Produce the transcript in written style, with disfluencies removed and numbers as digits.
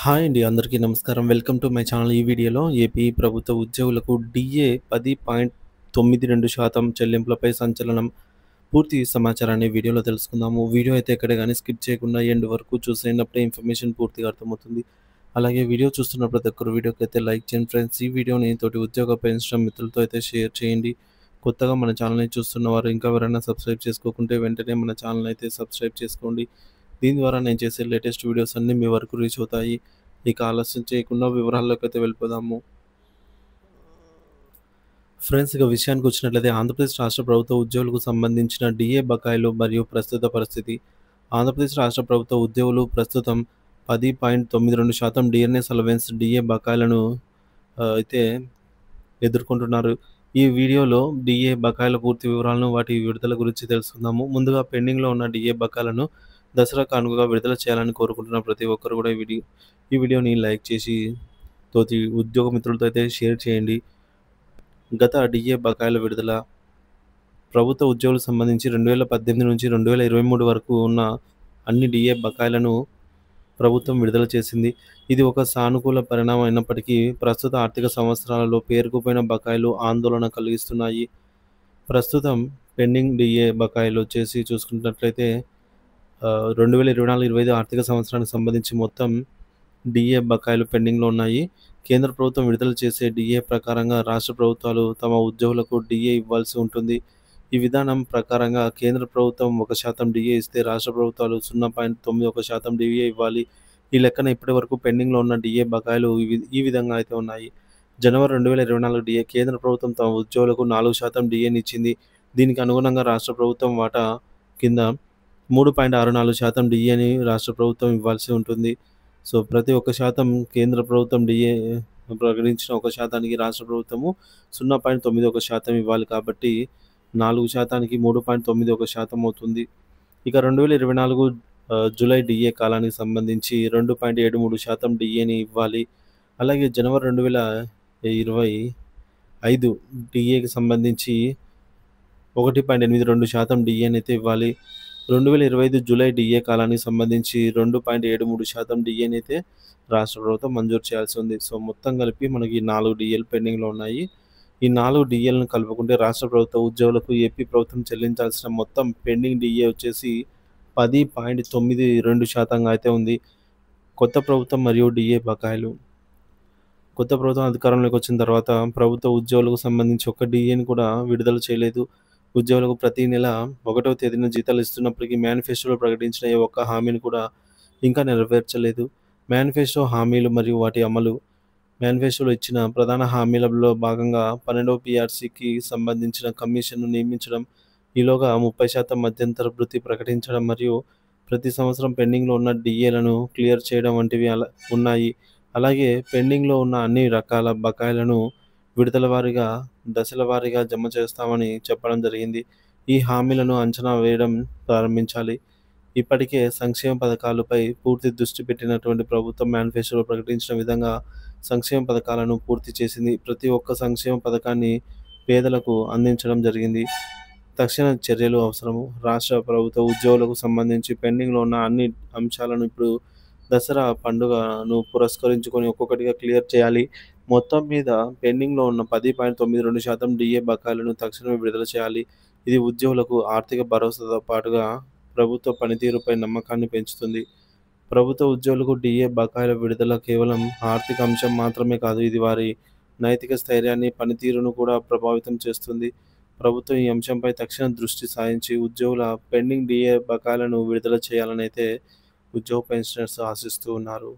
Hi అండి. అందరికీ నమస్కారం. Welcome to my channel. ఈ వీడియోలో ఏపీ ప్రభుత్వ ఉద్యోగులకు డీఏ 10.92% చెల్లింపులపై సంచలనం. పూర్తి సమాచారాన్ని వీడియోలో తెలుసుకుందాము. వీడియో అయితే ఎక్కడ గాని స్కిప్ చేయకుండా ఎండ్ వరకు చూసేయండి. అప్పుడే ఇన్ఫర్మేషన్ పూర్తిగా అర్థమవుతుంది. అలాగే వీడియో చూస్తున్న ప్రతి ఒక్కరు వీడియోకైతే లైక్ చేయండి ఫ్రెండ్స్. ఈ వీడియోని తోటి ఉద్యోగ పెన్షన్ మిత్రులతో అయితే షేర్ చేయండి. కొత్తగా మన ఛానల్‌ని చూస్తున్నవారు ఇంకా ఎవరైనా సబ్స్క్రైబ్ చేసుకోకుంటే వెంటనే మన ఛానల్‌ని అయితే సబ్స్క్రైబ్ చేసుకోండి. దీని ద్వారా నేను చేసే లేటెస్ట్ వీడియోస్ అన్నీ మీ వరకు రీచ్ అవుతాయి. ఇక ఆలస్యం చేయకుండా వివరాల్లోకైతే వెళ్ళిపోదాము. ఫ్రెండ్స్, ఇక విషయానికి వచ్చినట్లయితే ఆంధ్రప్రదేశ్ రాష్ట్ర ప్రభుత్వ ఉద్యోగులకు సంబంధించిన డీఏ బకాయిలు మరియు ప్రస్తుత పరిస్థితి. ఆంధ్రప్రదేశ్ రాష్ట్ర ప్రభుత్వ ఉద్యోగులు ప్రస్తుతం 10.92% డిఎన్ఎస్ అలవెన్స్ డీఏ బకాయిలను అయితే ఎదుర్కొంటున్నారు. ఈ వీడియోలో డీఏ బకాయిల పూర్తి వివరాలను, వాటి విడుదల గురించి తెలుసుకుందాము. ముందుగా పెండింగ్‌లో ఉన్న డీఏ బకాయిలను దసరా కానుకగా విడుదల చేయాలని కోరుకుంటున్న ప్రతి ఒక్కరు కూడా ఈ వీడియోని లైక్ చేసి తోటి ఉద్యోగ మిత్రులతో అయితే షేర్ చేయండి. గత డీఏ బకాయిల విడుదల. ప్రభుత్వ ఉద్యోగులకు సంబంధించి 2018 నుంచి 2023 వరకు ఉన్న అన్ని డీఏ బకాయిలను ప్రభుత్వం విడుదల చేసింది. ఇది ఒక సానుకూల పరిణామం అయినప్పటికీ ప్రస్తుత ఆర్థిక సంవత్సరాలలో పేరుకుపోయిన బకాయిలు ఆందోళన కలిగిస్తున్నాయి. ప్రస్తుతం పెండింగ్ డీఏ బకాయిలు వచ్చేసి చూసుకున్నట్లయితే 2024-25 ఆర్థిక సంవత్సరానికి సంబంధించి మొత్తం డీఏ బకాయిలు పెండింగ్‌లో ఉన్నాయి. కేంద్ర ప్రభుత్వం విడుదల చేసే డీఏ ప్రకారంగా రాష్ట్ర ప్రభుత్వాలు తమ ఉద్యోగులకు డీఏ ఇవ్వాల్సి ఉంటుంది. ఈ విధానం ప్రకారంగా కేంద్ర ప్రభుత్వం 1% డీఏ ఇస్తే రాష్ట్ర ప్రభుత్వాలు 0.91% డీఏ ఇవ్వాలి. ఈ లెక్కన ఇప్పటివరకు పెండింగ్‌లో ఉన్న డీఏ బకాయిలు ఈ విధంగా అయితే ఉన్నాయి. జనవరి 2024 డీఏ కేంద్ర ప్రభుత్వం తమ ఉద్యోగులకు 4% డీఏని ఇచ్చింది. దీనికి అనుగుణంగా రాష్ట్ర ప్రభుత్వం వాటా కింద 3.64% డీఏని రాష్ట్ర ప్రభుత్వం ఇవ్వాల్సి ఉంటుంది. సో, ప్రతి ఒక్క శాతం కేంద్ర ప్రభుత్వం డీఏ ప్రకటించిన 1%కి రాష్ట్ర ప్రభుత్వము 0.91% ఇవ్వాలి కాబట్టి 4%కి 3.91% అవుతుంది. ఇక 2024 జూలై డీఏ కాలానికి సంబంధించి 2.73% డీఏని ఇవ్వాలి. అలాగే జనవరి 2025 డీఏకి సంబంధించి 1.82% డీఏనైతే ఇవ్వాలి. 2025 జూలై డీఏ కాలానికి సంబంధించి 2.73% డీఏనైతే రాష్ట్ర ప్రభుత్వం మంజూరు చేయాల్సి ఉంది. సో, మొత్తం కలిపి మనకి 4 డీఏలు పెండింగ్‌లో ఉన్నాయి. ఈ 4 డీఏలను కలుపుకుంటే రాష్ట్ర ప్రభుత్వ ఉద్యోగులకు ఏపీ ప్రభుత్వం చెల్లించాల్సిన మొత్తం పెండింగ్ డీఏ వచ్చేసి 10.92% అయితే ఉంది. కొత్త ప్రభుత్వం మరియు డీఏ బకాయిలు. కొత్త ప్రభుత్వం అధికారంలోకి వచ్చిన తర్వాత ప్రభుత్వ ఉద్యోగులకు సంబంధించి ఒక్క డీఏని కూడా విడుదల చేయలేదు. ఉద్యోగులకు ప్రతి నెల 1వ తేదీన జీతాలు ఇస్తున్నప్పటికీ మేనిఫెస్టోలో ప్రకటించిన ఏ ఒక్క హామీని కూడా ఇంకా నెరవేర్చలేదు. మేనిఫెస్టో హామీలు మరియు వాటి అమలు. మేనిఫెస్టోలో ఇచ్చిన ప్రధాన హామీలలో భాగంగా 12వ పీఆర్సీకి సంబంధించిన కమిషన్‌ను నియమించడం, ఈలోగా 30% మధ్యంతర భృతి ప్రకటించడం మరియు ప్రతి సంవత్సరం పెండింగ్‌లో ఉన్న డీఏలను క్లియర్ చేయడం వంటివి ఉన్నాయి. అలాగే పెండింగ్‌లో ఉన్న అన్ని రకాల బకాయిలను విడతల వారీగా, దశల వారీగా జమ చేస్తామని చెప్పడం జరిగింది. ఈ హామీలను అంచనా వేయడం ప్రారంభించాలి. ఇప్పటికే సంక్షేమ పథకాలపై పూర్తి దృష్టి పెట్టినటువంటి ప్రభుత్వం మేనిఫెస్టోలో ప్రకటించిన విధంగా సంక్షేమ పథకాలను పూర్తి చేసింది. ప్రతి ఒక్క సంక్షేమ పథకాన్ని పేదలకు అందించడం జరిగింది. తక్షణ చర్యలు అవసరము. రాష్ట్ర ప్రభుత్వ ఉద్యోగులకు సంబంధించి పెండింగ్‌లో ఉన్న అన్ని అంశాలను ఇప్పుడు దసరా పండుగను పురస్కరించుకొని ఒక్కొక్కటిగా క్లియర్ చేయాలి. మొత్తం మీద పెండింగ్‌లో ఉన్న 10.92% డీఏ బకాయిలను తక్షణమే విడుదల చేయాలి. ఇది ఉద్యోగులకు ఆర్థిక భరోసాతో పాటుగా ప్రభుత్వ పనితీరుపై నమ్మకాన్ని పెంచుతుంది. ప్రభుత్వ ఉద్యోగులకు డీఏ బకాయిల విడుదల కేవలం ఆర్థిక అంశం మాత్రమే కాదు, ఇది వారి నైతిక స్థైర్యాన్ని, పనితీరును కూడా ప్రభావితం చేస్తుంది. ప్రభుత్వం ఈ అంశంపై తక్షణ దృష్టి సారించి ఉద్యోగుల పెండింగ్ డీఏ బకాయిలను విడుదల చేయాలనైతే ఉద్యోగ పెన్షనర్స్ ఆశిస్తూ ఉన్నారు.